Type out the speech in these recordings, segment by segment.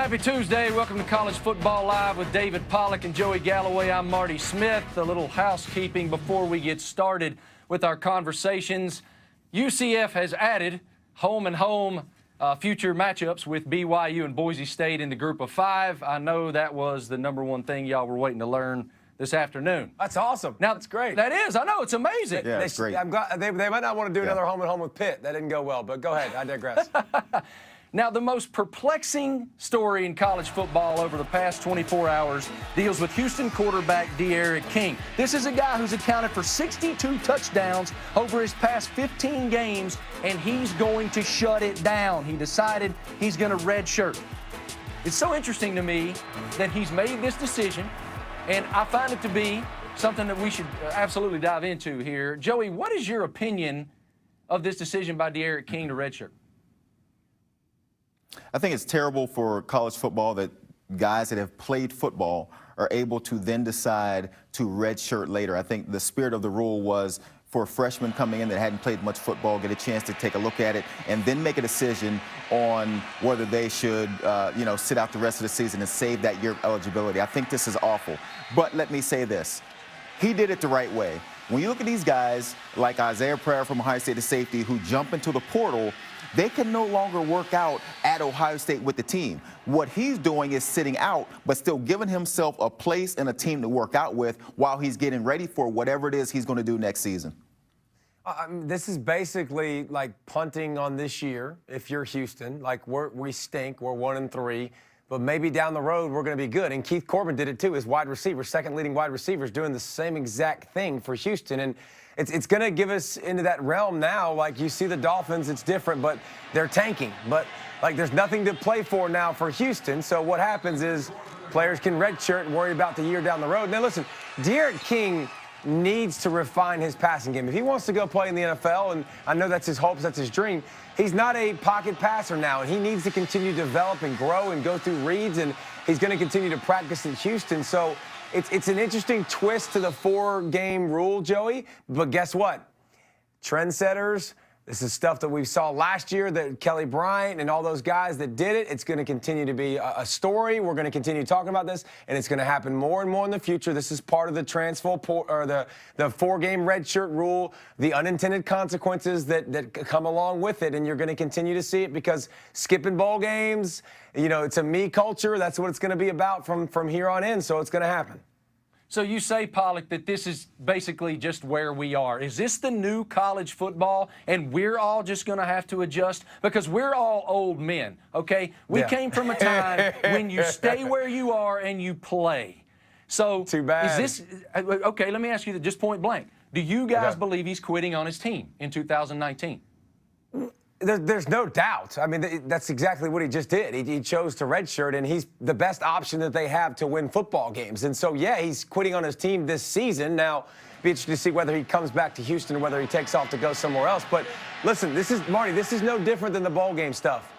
Happy Tuesday. Welcome to College Football Live with David Pollack and Joey Galloway. I'm Marty Smith. A little housekeeping before we get started with our conversations. UCF has added home and home future matchups with BYU and Boise State in the group of 5. I know that was the number one thing y'all were waiting to learn this afternoon. That's awesome. Now, that's great. That is. I know. It's amazing. Yeah, it's great. I'm glad, they might not want to do another home and home with Pitt. That didn't go well, but go ahead. I digress. Now, the most perplexing story in college football over the past 24 hours deals with Houston quarterback D'Eriq King. This is a guy who's accounted for 62 touchdowns over his past 15 games, and he's going to shut it down. He decided he's going to redshirt. It's so interesting to me that he's made this decision, and I find it to be something that we should absolutely dive into here. Joey, what is your opinion of this decision by D'Eriq King to redshirt? I think it's terrible for college football that guys that have played football are able to then decide to redshirt later. I think the spirit of the rule was for freshmen coming in that hadn't played much football, get a chance to take a look at it and then make a decision on whether they should, sit out the rest of the season and save that year of eligibility. I think this is awful. But let me say this. He did it the right way. When you look at these guys like Isaiah Pryor from Ohio State, the safety, who jump into the portal, they can no longer work out at Ohio State with the team. What he's doing is sitting out, but still giving himself a place and a team to work out with while he's getting ready for whatever it is he's going to do next season. This is basically like punting on this year if you're Houston. Like, we stink. We're 1-3. But maybe down the road we're going to be good. And Keith Corbin did it too. His wide receiver, second leading wide receiver, is doing the same exact thing for Houston. And it's going to give us into that realm now. Like, you see the Dolphins, it's different, but they're tanking. But, like, there's nothing to play for now for Houston. So what happens is players can redshirt and worry about the year down the road. Now, listen, D'Eriq King needs to refine his passing game. If he wants to go play in the NFL, and I know that's his hopes, that's his dream, he's not a pocket passer now, and he needs to continue to develop and grow and go through reads, and he's going to continue to practice in Houston. So it's an interesting twist to the 4-game rule, Joey, but guess what? Trendsetters, this is stuff that we saw last year, that Kelly Bryant and all those guys that did it. It's going to continue to be a story. We're going to continue talking about this, and it's going to happen more and more in the future. This is part of the the 4-game redshirt rule, the unintended consequences that come along with it, and you're going to continue to see it because skipping bowl games, it's a me culture. That's what it's going to be about from here on in, so it's going to happen. So you say, Pollack, that this is basically just where we are. Is this the new college football, and we're all just going to have to adjust? Because we're all old men, okay? We came from a time when you stay where you are and you play. So too bad. Is this – okay, let me ask you just point blank. Do you guys believe he's quitting on his team in 2019? There's no doubt. I mean, that's exactly what he just did. He chose to redshirt, and he's the best option that they have to win football games. And so, yeah, he's quitting on his team this season. Now, be interesting to see whether he comes back to Houston or whether he takes off to go somewhere else. But listen, this is no different than the bowl game stuff.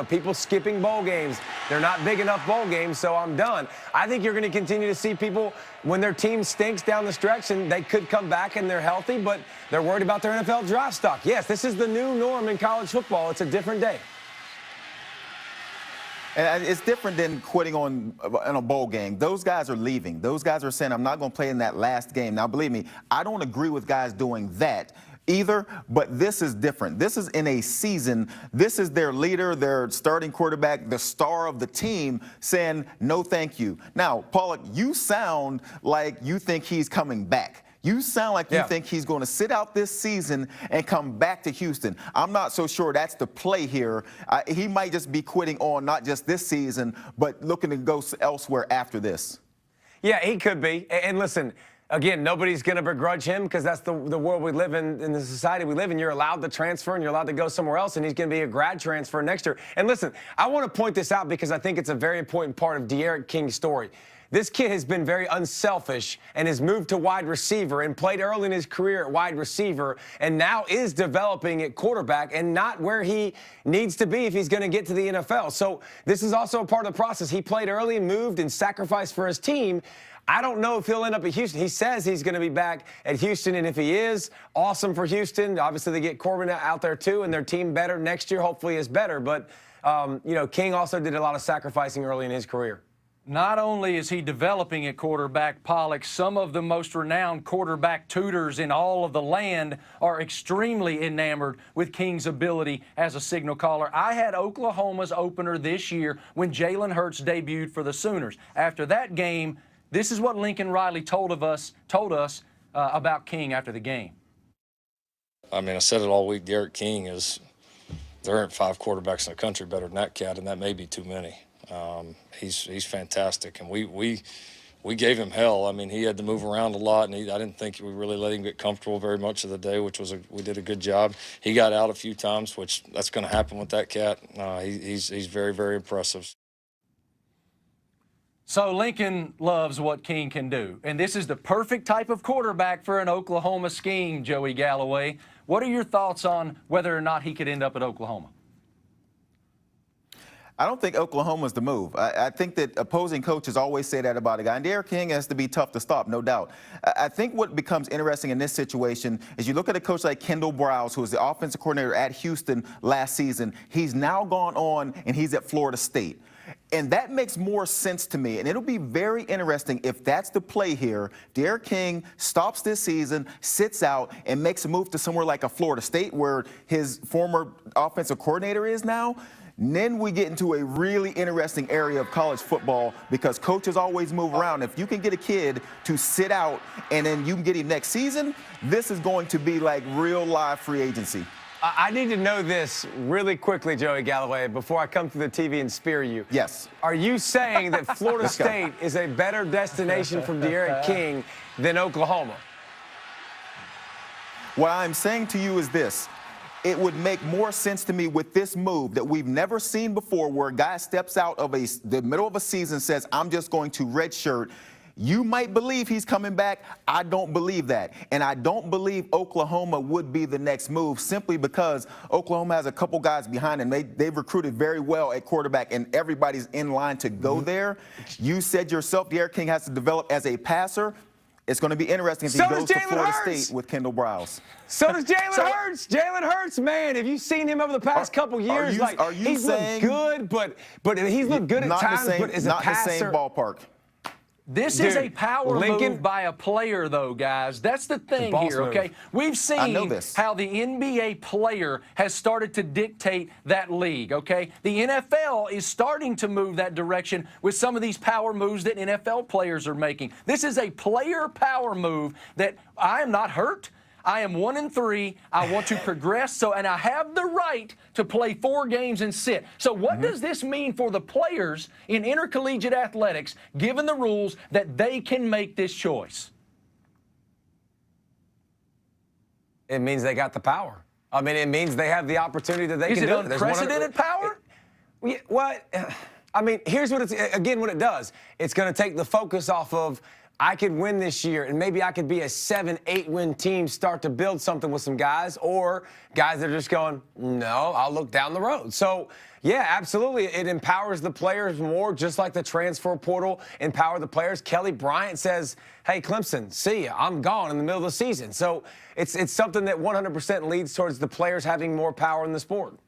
People skipping bowl games. They're not big enough bowl games, so I'm done. I think you're going to continue to see people, when their team stinks down the stretch, and they could come back and they're healthy, but they're worried about their NFL draft stock. Yes, this is the new norm in college football. It's a different day. And it's different than quitting in a bowl game. Those guys are leaving. Those guys are saying, I'm not going to play in that last game. Now, believe me, I don't agree with guys doing that either, but this is different. This is in a season. This is their leader, their starting quarterback, the star of the team saying, no, thank you. Now, Pollack, you sound like you think he's coming back. You sound like you think he's going to sit out this season and come back to Houston. I'm not so sure that's the play here. He might just be quitting on not just this season, but looking to go elsewhere after this. Yeah, he could be. And listen, again, nobody's going to begrudge him because that's the world we live in the society we live in. You're allowed to transfer and you're allowed to go somewhere else, and he's going to be a grad transfer next year. And listen, I want to point this out because I think it's a very important part of D'Eriq King's story. This kid has been very unselfish and has moved to wide receiver and played early in his career at wide receiver and now is developing at quarterback and not where he needs to be if he's going to get to the NFL. So this is also a part of the process. He played early and moved and sacrificed for his team. I don't know if he'll end up at Houston. He says he's going to be back at Houston, and if he is, awesome for Houston. Obviously, they get Corbin out there too, and their team better next year hopefully is better. But King also did a lot of sacrificing early in his career. Not only is he developing at quarterback, Pollack, some of the most renowned quarterback tutors in all of the land are extremely enamored with King's ability as a signal caller. I had Oklahoma's opener this year when Jalen Hurts debuted for the Sooners. After that game, this is what Lincoln Riley told us about King after the game. I mean, I said it all week. Derek King there aren't 5 quarterbacks in the country better than that cat, and that may be too many. He's fantastic, and we gave him hell. I mean, he had to move around a lot, and I didn't think we really let him get comfortable very much of the day, which was we did a good job. He got out a few times, which that's going to happen with that cat. He's very, very impressive. So Lincoln loves what King can do, and this is the perfect type of quarterback for an Oklahoma scheme, Joey Galloway. What are your thoughts on whether or not he could end up at Oklahoma? I don't think Oklahoma's the move. I think that opposing coaches always say that about a guy. And Derek King has to be tough to stop, no doubt. I think what becomes interesting in this situation is you look at a coach like Kendall Browse, who was the offensive coordinator at Houston last season. He's now gone on, and he's at Florida State. And that makes more sense to me. And it'll be very interesting if that's the play here. Derek King stops this season, sits out, and makes a move to somewhere like a Florida State where his former offensive coordinator is now. And then we get into a really interesting area of college football because coaches always move around. If you can get a kid to sit out and then you can get him next season, this is going to be like real live free agency. I need to know this really quickly, Joey Galloway, before I come to the TV and spear you. Yes. Are you saying that Florida State is a better destination for Derek King than Oklahoma? What I'm saying to you is this. It would make more sense to me with this move that we've never seen before where a guy steps out of the middle of a season and says, I'm just going to redshirt. You might believe he's coming back. I don't believe that. And I don't believe Oklahoma would be the next move simply because Oklahoma has a couple guys behind him. They've recruited very well at quarterback, and everybody's in line to go there. You said yourself, Derek King has to develop as a passer. It's going to be interesting if he goes to Florida State with Kendall Browse. So does Jalen Hurts. Jalen Hurts, man, have you seen him over the past couple years? He's looked good, but he's looked good at times, but as a passer. Not the same ballpark. This is a power move by a player, though, guys. That's the thing here, okay? We've seen how the NBA player has started to dictate that league, okay? The NFL is starting to move that direction with some of these power moves that NFL players are making. This is a player power move that I am not hurt. I am 1-3. I want to progress, and I have the right to play 4 games and sit. So what does this mean for the players in intercollegiate athletics, given the rules that they can make this choice? It means they got the power. I mean, it means they have the opportunity that they can do it. Is it unprecedented power? I mean, here's what what it does. It's going to take the focus off of, I could win this year, and maybe I could be a 7-8 win team, start to build something with some guys, or guys that are just going, no, I'll look down the road. So, yeah, absolutely. It empowers the players more, just like the transfer portal empower the players. Kelly Bryant says, hey, Clemson, see ya. I'm gone in the middle of the season. So it's something that 100% leads towards the players having more power in the sport.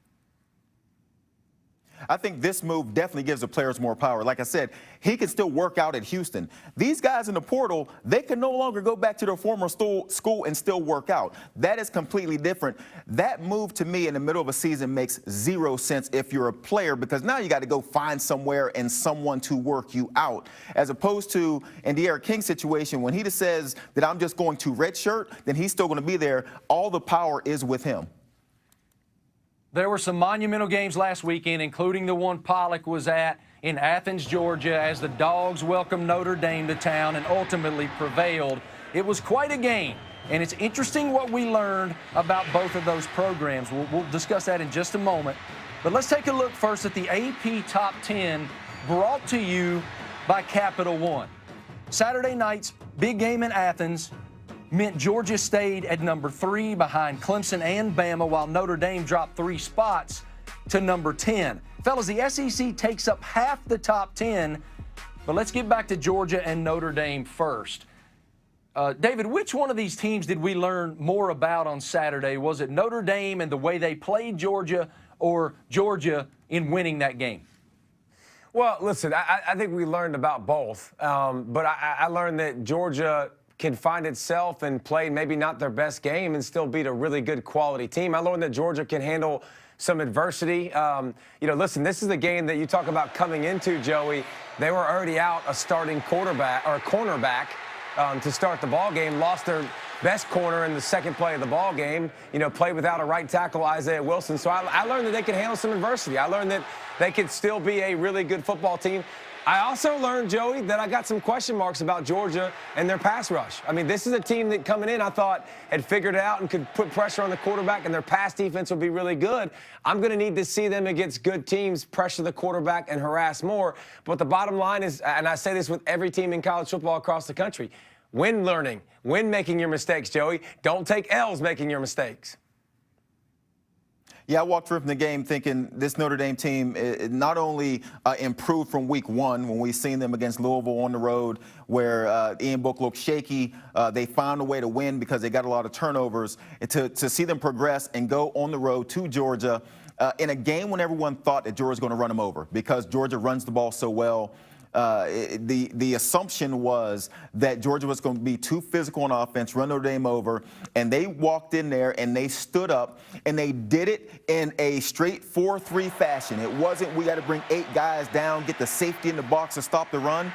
I think this move definitely gives the players more power. Like I said, he can still work out at Houston. These guys in the portal, they can no longer go back to their former school and still work out. That is completely different. That move to me in the middle of a season makes 0 sense if you're a player, because now you got to go find somewhere and someone to work you out. As opposed to in the Derek King situation, when he just says that I'm just going to redshirt, then he's still going to be there. All the power is with him. There were some monumental games last weekend, including the one Pollack was at in Athens, Georgia, as the Dogs welcomed Notre Dame to town and ultimately prevailed. It was quite a game, and it's interesting what we learned about both of those programs. We'll discuss that in just a moment. But let's take a look first at the AP Top 10 brought to you by Capital One. Saturday night's big game in Athens meant Georgia stayed at number 3 behind Clemson and Bama, while Notre Dame dropped 3 spots to number 10. Fellas, the SEC takes up half the top 10, but let's get back to Georgia and Notre Dame first. David, which one of these teams did we learn more about on Saturday? Was it Notre Dame and the way they played Georgia, or Georgia in winning that game? Well, listen, I think we learned about both. But I learned that Georgia can find itself and play maybe not their best game and still beat a really good quality team. I learned that Georgia can handle some adversity. Listen, this is the game that you talk about coming into, Joey. They were already out a starting quarterback or cornerback to start the ball game, lost their best corner in the second play of the ball game, played without a right tackle, Isaiah Wilson. So I learned that they could handle some adversity. I learned that they could still be a really good football team. I also learned, Joey, that I got some question marks about Georgia and their pass rush. I mean, this is a team that coming in, I thought, had figured it out and could put pressure on the quarterback, and their pass defense would be really good. I'm going to need to see them against good teams pressure the quarterback and harass more. But the bottom line is, and I say this with every team in college football across the country, win learning, win making your mistakes, Joey. Don't take L's making your mistakes. Yeah, I walked through from the game thinking this Notre Dame team not only improved from week one when we seen them against Louisville on the road where Ian Book looked shaky. They found a way to win because they got a lot of turnovers. And to see them progress and go on the road to Georgia in a game when everyone thought that Georgia was going to run them over because Georgia runs the ball so well. The assumption was that Georgia was going to be too physical on offense, run Notre Dame over, and they walked in there and they stood up and they did it in a straight 4-3 fashion. It wasn't we got to bring 8 guys down, get the safety in the box to stop the run.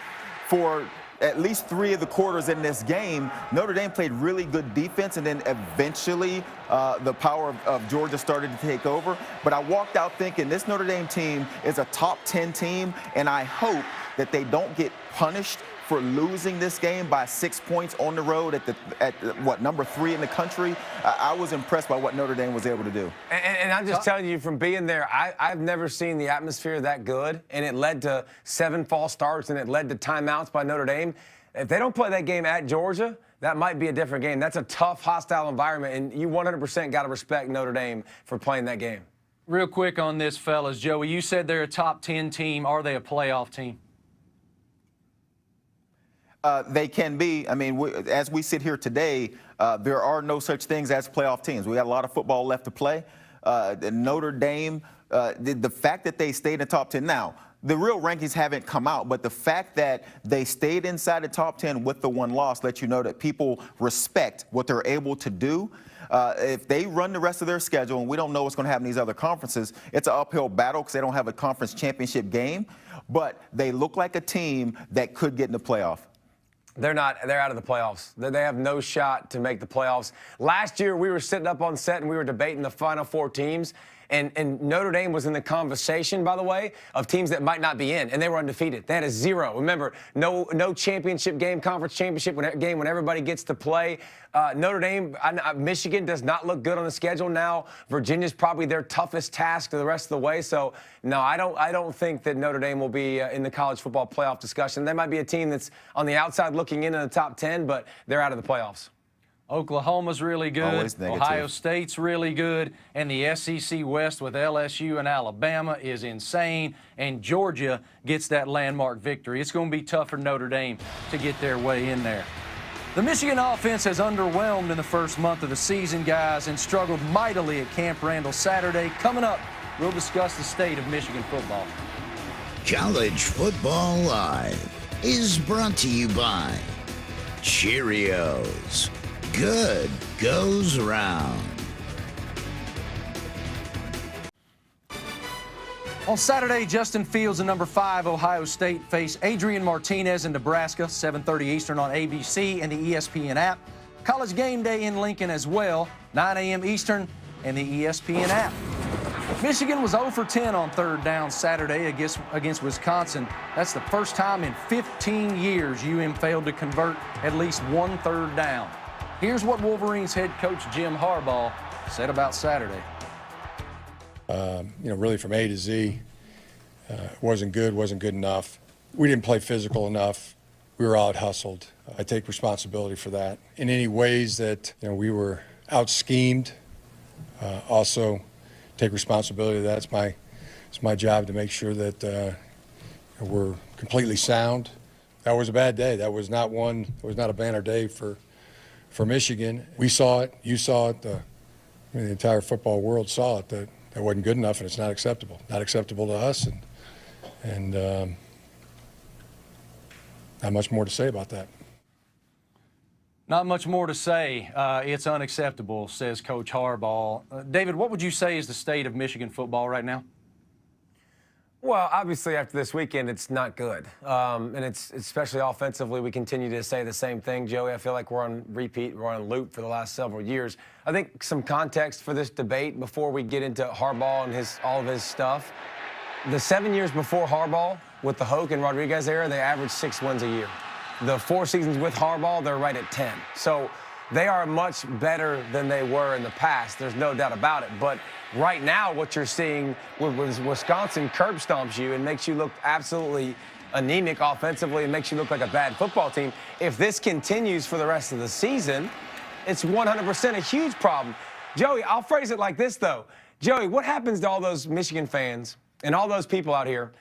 For at least 3 of the quarters in this game, Notre Dame played really good defense, and then eventually the power of Georgia started to take over. But I walked out thinking this Notre Dame team is a top 10 team, and I hope that they don't get punished for losing this game by 6 points on the road at number 3 in the country. I was impressed by what Notre Dame was able to do. And I'm just telling you from being there, I've never seen the atmosphere that good, and it led to 7 false starts, and it led to timeouts by Notre Dame. If they don't play that game at Georgia, that might be a different game. That's a tough, hostile environment, and you 100% got to respect Notre Dame for playing that game. Real quick on this, fellas. Joey, you said they're a top 10 team. Are they a playoff team? They can be. I mean, as we sit here today, there are no such things as playoff teams. We got a lot of football left to play. Notre Dame, the fact that they stayed in the top 10. Now, the real rankings haven't come out, but the fact that they stayed inside the top 10 with the 1 loss lets you know that people respect what they're able to do. If they run the rest of their schedule, and we don't know what's going to happen in these other conferences, it's an uphill battle because they don't have a conference championship game. But they look like a team that could get in the playoff. They're not. They're out of the playoffs. They have no shot to make the playoffs. Last year, we were sitting up on set and we were debating the Final 4 teams. And Notre Dame was in the conversation, by the way, of teams that might not be in, and they were undefeated. They had a 0. Remember, no championship game, conference championship game when everybody gets to play. Notre Dame, Michigan does not look good on the schedule now. Virginia's probably their toughest task the rest of the way. So, no, I don't think that Notre Dame will be in the college football playoff discussion. They might be a team that's on the outside looking in the top 10, but they're out of the playoffs. Oklahoma's really good. Ohio State's really good. And the SEC West with LSU and Alabama is insane. And Georgia gets that landmark victory. It's going to be tough for Notre Dame to get their way in there. The Michigan offense has underwhelmed in the first month of the season, guys, and struggled mightily at Camp Randall Saturday. Coming up, we'll discuss the state of Michigan football. College Football Live is brought to you by Cheerios. Good goes round. On Saturday, Justin Fields and number 5 Ohio State face Adrian Martinez in Nebraska, 7:30 Eastern on ABC and the ESPN app. College Game Day in Lincoln as well, 9 a.m. Eastern and the ESPN app. Michigan was 0 for 10 on 3rd down Saturday against Wisconsin. That's the first time in 15 years UM failed to convert at least 1 3rd down. Here's what Wolverines head coach Jim Harbaugh said about Saturday. Really from A to Z, wasn't good enough. We didn't play physical enough. We were out hustled. I take responsibility for that. In any ways that we were out schemed, also take responsibility. It's my job to make sure that we're completely sound. That was a bad day. That was not a banner day for Michigan. We saw it. You saw it. The entire football world saw it. That It wasn't good enough, and it's not acceptable. Not acceptable to us, and not much more to say about that. Not much more to say. It's unacceptable, says Coach Harbaugh. David, what would you say is the state of Michigan football right now? Well, obviously, after this weekend, it's not good. And it's especially offensively, we continue to say the same thing, Joey. I feel like we're on repeat, we're on a loop for the last several years. I think some context for this debate before we get into Harbaugh and all of his stuff. The 7 years before Harbaugh, with the Hoke and Rodriguez era, they averaged 6 wins a year. The 4 seasons with Harbaugh, they're right at 10. So they are much better than they were in the past. There's no doubt about it. But right now, what you're seeing with Wisconsin curb stomps you and makes you look absolutely anemic offensively and makes you look like a bad football team. If this continues for the rest of the season, it's 100% a huge problem. Joey, I'll phrase it like this, though. Joey, what happens to all those Michigan fans and all those people out here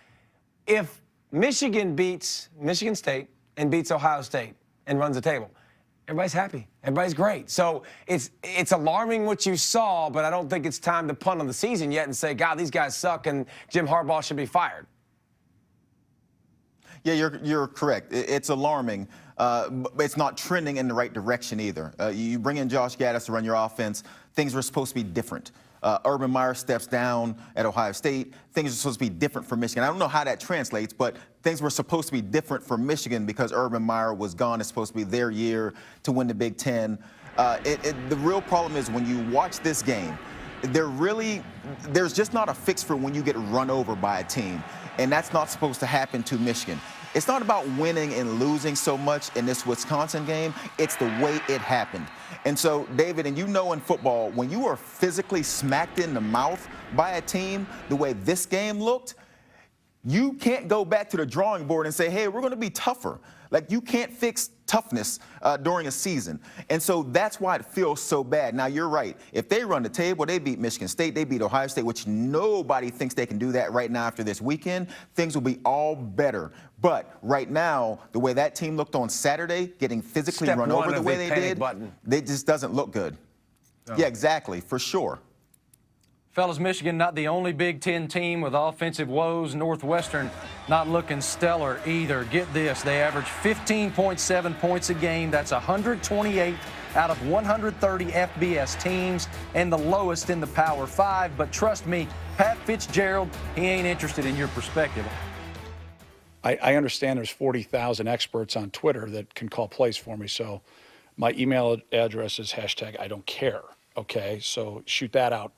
if Michigan beats Michigan State and beats Ohio State and runs the table? Everybody's happy. Everybody's great. So it's alarming what you saw, but I don't think it's time to punt on the season yet and say, God, these guys suck and Jim Harbaugh should be fired. Yeah, you're correct. It's alarming, but it's not trending in the right direction either. You bring in Josh Gaddis to run your offense. Things were supposed to be different. Urban Meyer steps down at Ohio State. Things are supposed to be different for Michigan. I don't know how that translates, but things were supposed to be different for Michigan because Urban Meyer was gone. It's supposed to be their year to win the Big Ten. The real problem is when you watch this game, there's just not a fix for when you get run over by a team, and that's not supposed to happen to Michigan. It's not about winning and losing so much in this Wisconsin game. It's the way it happened. And so, David, and you know in football, when you are physically smacked in the mouth by a team the way this game looked, you can't go back to the drawing board and say, hey, we're going to be tougher. Like, you can't fix toughness during a season. And so that's why it feels so bad. Now, you're right. If they run the table, they beat Michigan State, they beat Ohio State, which nobody thinks they can do that right now after this weekend, things will be all better. But right now, the way that team looked on Saturday, getting physically run over the way they did, it just doesn't look good. Oh. Yeah, exactly, for sure. Fellas, Michigan not the only Big Ten team with offensive woes. Northwestern not looking stellar either. Get this, they average 15.7 points a game. That's 128 out of 130 FBS teams and the lowest in the Power 5. But trust me, Pat Fitzgerald, he ain't interested in your perspective. I understand there's 40,000 experts on Twitter that can call plays for me. So my email address is #IDon'tCare. Okay, so shoot that out.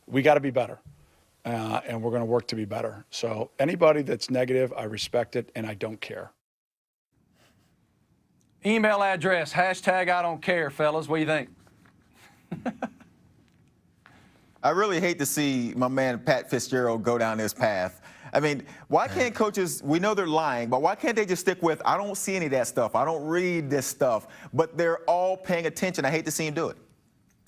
We got to be better, and we're going to work to be better. So anybody that's negative, I respect it, and I don't care. Email address, #IDon'tCare, fellas. What do you think? I really hate to see my man Pat Fitzgerald go down this path. I mean, why can't coaches, we know they're lying, but why can't they just stick with, I don't see any of that stuff, I don't read this stuff, but they're all paying attention. I hate to see him do it.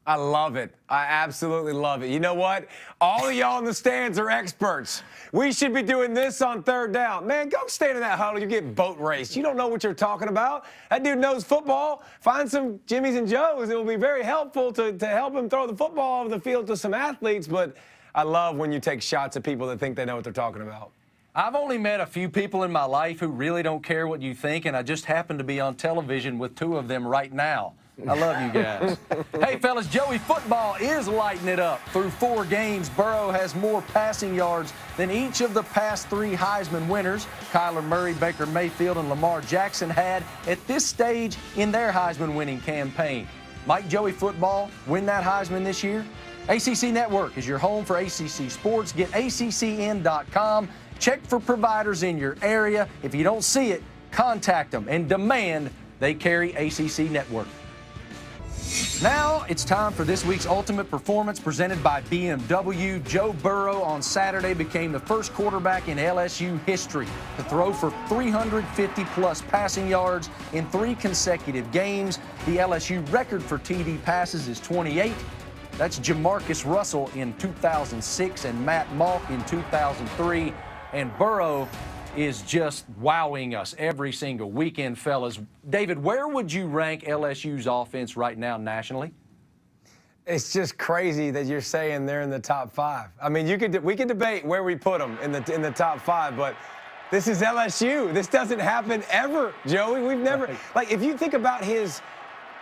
I love it. I absolutely love it. You know what? All of y'all in the stands are experts. We should be doing this on third down. Man, go stand in that huddle. You get boat raced. You don't know what you're talking about. That dude knows football. Find some Jimmys and Joes. It will be very helpful to help him throw the football over the field to some athletes. But I love when you take shots at people that think they know what they're talking about. I've only met a few people in my life who really don't care what you think, and I just happen to be on television with 2 of them right now. I love you guys. Hey, fellas, Joey football is lighting it up. Through 4 games, Burrow has more passing yards than each of the past 3 Heisman winners, Kyler Murray, Baker Mayfield, and Lamar Jackson, had at this stage in their Heisman winning campaign. Might Joey football win that Heisman this year? ACC Network is your home for ACC sports. Get ACCN.com. Check for providers in your area. If you don't see it, contact them and demand they carry ACC Network. Now it's time for this week's Ultimate Performance presented by BMW. Joe Burrow on Saturday became the first quarterback in LSU history to throw for 350-plus passing yards in 3 consecutive games. The LSU record for TD passes is 28. That's Jamarcus Russell in 2006 and Matt Malk in 2003. And Burrow is just wowing us every single weekend, fellas. David, where would you rank LSU's offense right now nationally? It's just crazy that you're saying they're in the top 5. I mean, we could debate where we put them in the top 5, but this is LSU. This doesn't happen ever, Joey. We've never like if you think about his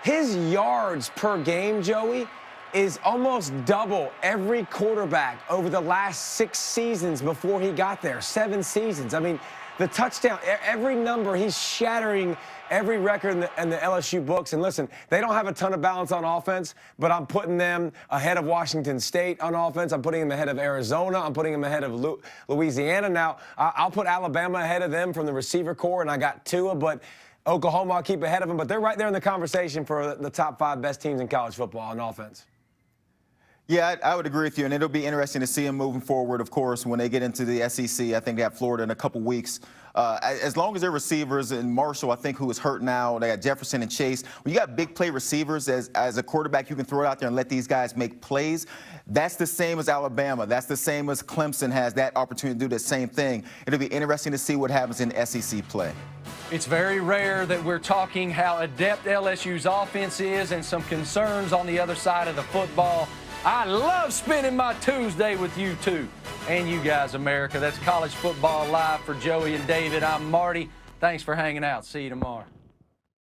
yards per game, Joey, is almost double every quarterback over the last 6 seasons before he got there. 7 seasons. I mean, the touchdown, every number, he's shattering every record in the LSU books. And listen, they don't have a ton of balance on offense, but I'm putting them ahead of Washington State on offense. I'm putting them ahead of Arizona. I'm putting them ahead of Louisiana. Now, I'll put Alabama ahead of them from the receiver core, and I got Tua, but Oklahoma I'll keep ahead of them. But they're right there in the conversation for the top 5 best teams in college football on offense. Yeah, I would agree with you, and it'll be interesting to see them moving forward, of course, when they get into the SEC. I think they have Florida in a couple weeks. As long as their receivers, and Marshall, I think, who is hurt now, they got Jefferson and Chase. When you got big play receivers, as a quarterback, you can throw it out there and let these guys make plays. That's the same as Alabama. That's the same as Clemson has that opportunity to do the same thing. It'll be interesting to see what happens in SEC play. It's very rare that we're talking how adept LSU's offense is and some concerns on the other side of the football. I love spending my Tuesday with you two and you guys, America. That's College Football Live for Joey and David. I'm Marty. Thanks for hanging out. See you tomorrow.